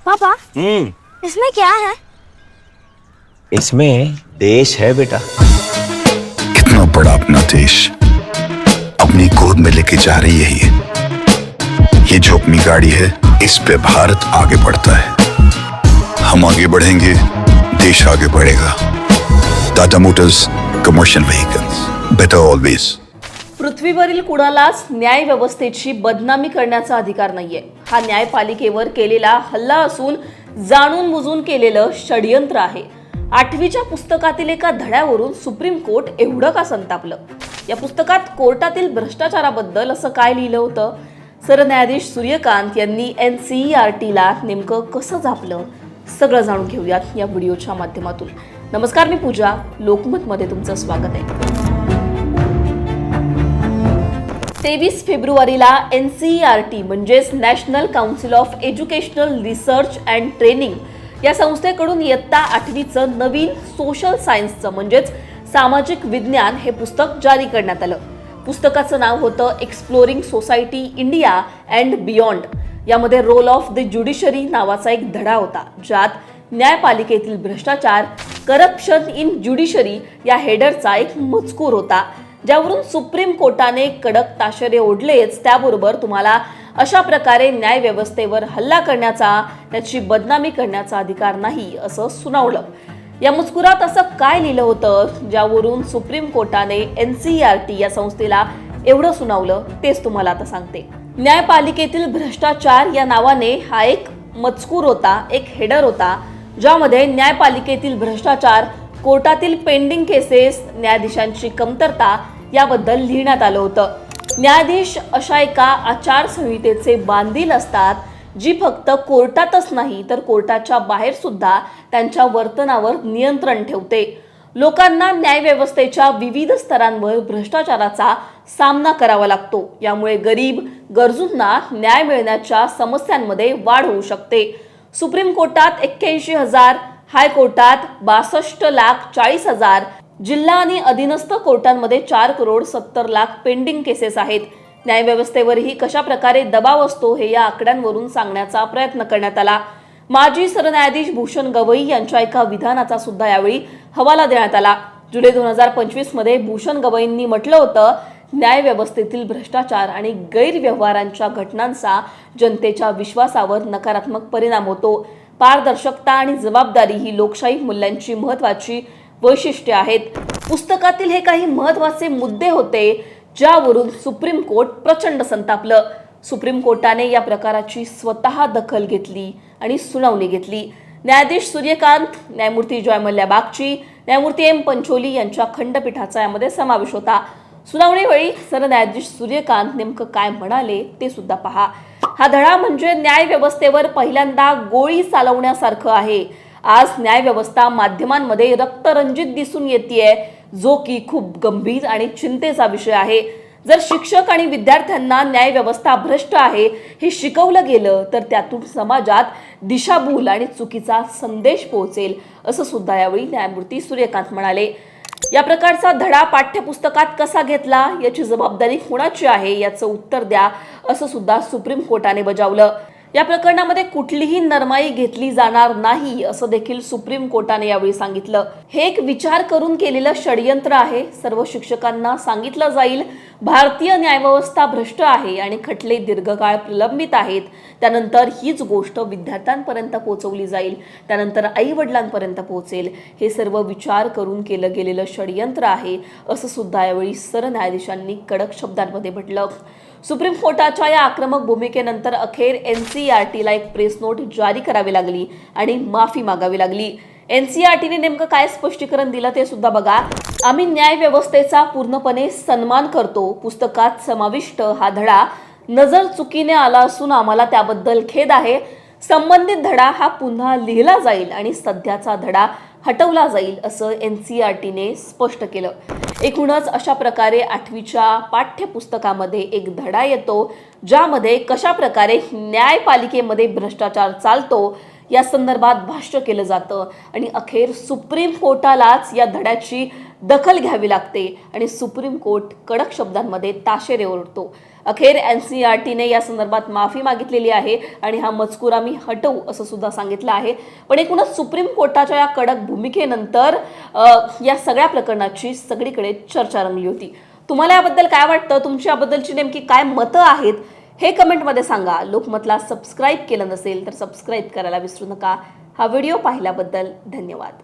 पापा इसमें क्या है? इसमें देश है बेटा। कितना बड़ा अपना देश अपनी गोद में लेके जा रही है ये जो अपनी गाड़ी है, इस पे भारत आगे बढ़ता है। हम आगे बढ़ेंगे, देश आगे बढ़ेगा। Tata Motors, commercial vehicles, better always. पृथ्वीवरील कुणालाच न्याय व्यवस्थेची बदनामी करण्याचा अधिकार नाहीये। हा न्यायपालिकेवर केलेला हल्ला असून जाणून बुजून केलेलं षडयंत्र आहे। 8वीच्या पुस्तकातील एका धड्यावरून सुप्रीम कोर्ट एवढं का संतापलं? या पुस्तकात कोर्टातील भ्रष्टाचाराबद्दल असं काय लिहिलं होतं? सरन्यायाधीश सूर्यकांत यांनी NCERTला नेमकं कसं झापलं? सगळं जाणून घेऊयात या व्हिडिओच्या माध्यमातून। नमस्कार, मी पूजा, लोकमतमध्ये तुमचं स्वागत आहे। 23 फेब्रुवारीला NCERT म्हणजेच national council of educational research and training या संस्थेकडून इयत्ता 8वीचं नवीन सोशल सायन्सचं म्हणजेच सामाजिक विज्ञान हे पुस्तक जारी करण्यात आलं। पुस्तकाचं नाव होतं exploring society India and beyond. यामध्ये रोल ऑफ द ज्युडिशरी नावाचा एक धडा होता, ज्यात न्यायपालिकेतील भ्रष्टाचार, करप्शन इन ज्युडिशरी या हेडरचा एक मजकूर होता, ज्यावरून सुप्रीम कोर्टाने कडक ताशेरे ओढलेच, त्याबरोबर तुम्हाला अशा प्रकारे न्याय व्यवस्थेवर हल्ला करण्याचा, त्याची बदनामी करण्याचा अधिकार नाही असं सुनावलं। या मजकुरात असं काय लिहिलं होतं ज्यावरून सुप्रीम कोर्टाने NCERT या संस्थेला एवढं सुनावलं, तेच तुम्हाला आता सांगते। न्यायपालिकेतील भ्रष्टाचार या नावाने हा एक मजकूर होता, एक हेडर होता, ज्यामध्ये न्यायपालिकेतील भ्रष्टाचार, कोर्टातील पेंडिंग केसेस, न्यायाधीशांची कमतरता याबद्दल लिहिण्यात आलं होतं। न्यायाधीश अशा एका आचारसंहितेचे बांधील असतात, जी फक्त कोर्टातच नाही तर कोर्टाच्या बाहेर सुद्धा त्यांच्या वर्तनावर नियंत्रण ठेवते। लोकांना न्यायव्यवस्थेच्या विविध स्तरांवर भ्रष्टाचाराचा सामना करावा लागतो। यामुळे गरीब, गरजूंना न्याय मिळण्याच्या समस्यांमध्ये वाढ होऊ शकते। सुप्रीम कोर्टात 81,000, हायकोर्टात 62,40,000, जिल्हा आणि अधीनस्थ कोर्टांमध्ये 4,70,00,000 पेंडिंग केसेस आहेत। न्यायव्यवस्थेवरही कशा प्रकारे दबाव असतो हे या आकड्यांवरून सांगण्याचा प्रयत्न करण्यात आला। माजी सरन्यायाधीश भूषण गवई यांच्या एका विधानाचा सुद्धा यावेळी हवाला देण्यात आला। जुलै 2025 मध्ये भूषण गवईंनी म्हटलं होतं, न्यायव्यवस्थेतील भ्रष्टाचार आणि गैरव्यवहारांच्या घटनांचा जनतेच्या विश्वासावर नकारात्मक परिणाम होतो। पारदर्शकता आणि जबाबदारी ही लोकशाही मूल्यांची महत्त्वाची वैशिष्ट्ये आहेत। पुस्तकातील हे काही महत्त्वाचे मुद्दे होते ज्यावरून सुप्रीम कोर्ट प्रचंड संतापलं। सुप्रीम कोर्टाने या प्रकाराची स्वतः दखल घेतली आणि सुनावणी घेतली। न्यायाधीश सूर्यकांत, न्यायमूर्ती जयमल्ल्या बागची, न्यायमूर्ती M पंचोली यांच्या खंडपीठाचा यामध्ये समावेश होता। सुनावणीवेळी सरन्यायाधीश सूर्यकांत नेमकं काय म्हणाले ते सुद्धा पहा। हा धडा म्हणजे न्याय व्यवस्थेवर पहिल्यांदा गोळी चालवण्यासारखं आहे। आज न्यायव्यवस्था माध्यमांमध्ये रक्तरंजित दिसून येतेय, जो की खूप गंभीर आणि चिंतेचा विषय आहे। जर शिक्षक आणि विद्यार्थ्यांना न्यायव्यवस्था भ्रष्ट आहे हे शिकवलं गेलं तर त्यातून समाजात दिशाभूल आणि चुकीचा संदेश पोहोचेल, असं सुद्धा यावेळी न्यायमूर्ती सूर्यकांत म्हणाले। या प्रकारचा धडा पाठ्यपुस्तकात कसा घेतला, याची जबाबदारी कोणाची आहे याचं उत्तर द्या, असं सुद्धा सुप्रीम कोर्टाने बजावलं। या प्रकरणामध्ये कुठलीही नरमाई घेतली जाणार नाही, असं देखील सुप्रीम कोर्टाने यावेळी सांगितलं। हे एक विचार करून केलेलं षडयंत्र आहे। सर्व शिक्षकांना सांगितलं जाईल भारतीय न्यायव्यवस्था भ्रष्ट आहे आणि खटले दीर्घकाळ प्रलंबित आहेत। त्यानंतर हीच गोष्ट विद्यार्थ्यांपर्यंत पोहोचवली जाईल, त्यानंतर आई वडिलांपर्यंत पोहोचेल। हे सर्व विचार करून केलं गेलेलं षडयंत्र आहे, असं सुद्धा यावेळी सरन्यायाधीशांनी कडक शब्दांमध्ये म्हटलं। सुप्रीम कोर्टाच्या या आक्रमक भूमिकेनंतर अखेर NCERTला एक प्रेस नोट जारी करावी लागली आणि माफी मागावी लागली। NCERTने नेमकं काय स्पष्टीकरण दिलं ते सुद्धा बघा। आम्ही न्याय व्यवस्थेचा पूर्णपणे सन्मान करतो। पुस्तकात समाविष्ट हा धडा नजर चुकीने आला असून आम्हाला त्याबद्दल खेद आहे। संबंधित धडा हा पुन्हा लिहिला जाईल आणि सध्याचा धडा हटवला जाईल, असं NCERTने स्पष्ट केलं। एकूणच अशा प्रकारे 8वीच्या पाठ्यपुस्तकामध्ये एक धडा येतो, ज्यामध्ये कशा प्रकारे न्यायपालिकेमध्ये भ्रष्टाचार चालतो या संदर्भात भाष्य केलं जातं आणि अखेर सुप्रीम कोर्टालाच या धड्याची दखल घ्यावी लागते आणि सुप्रीम कोर्ट कडक शब्दांमध्ये ताशेरे ओरडतो. अखेर NCERTने या संदर्भात माफी मागितलेली आहे आणि हा मजकूर आम्ही हटवू असं सुद्धा सांगितलं आहे. पण एकूणच सुप्रीम कोर्टाच्या या कडक भूमिकेनंतर या सगळ्या प्रकरणाची सगळीकडे चर्चा रंगली होती. तुम्हाला याबद्दल काय वाटतं? तुमची याबद्दलची नेमकी काय मतं आहेत हे कमेंटमध्ये सांगा. लोकमतला सबस्क्राईब केलं नसेल तर सबस्क्राईब करायला विसरू नका. हा व्हिडिओ पाहिल्याबद्दल धन्यवाद.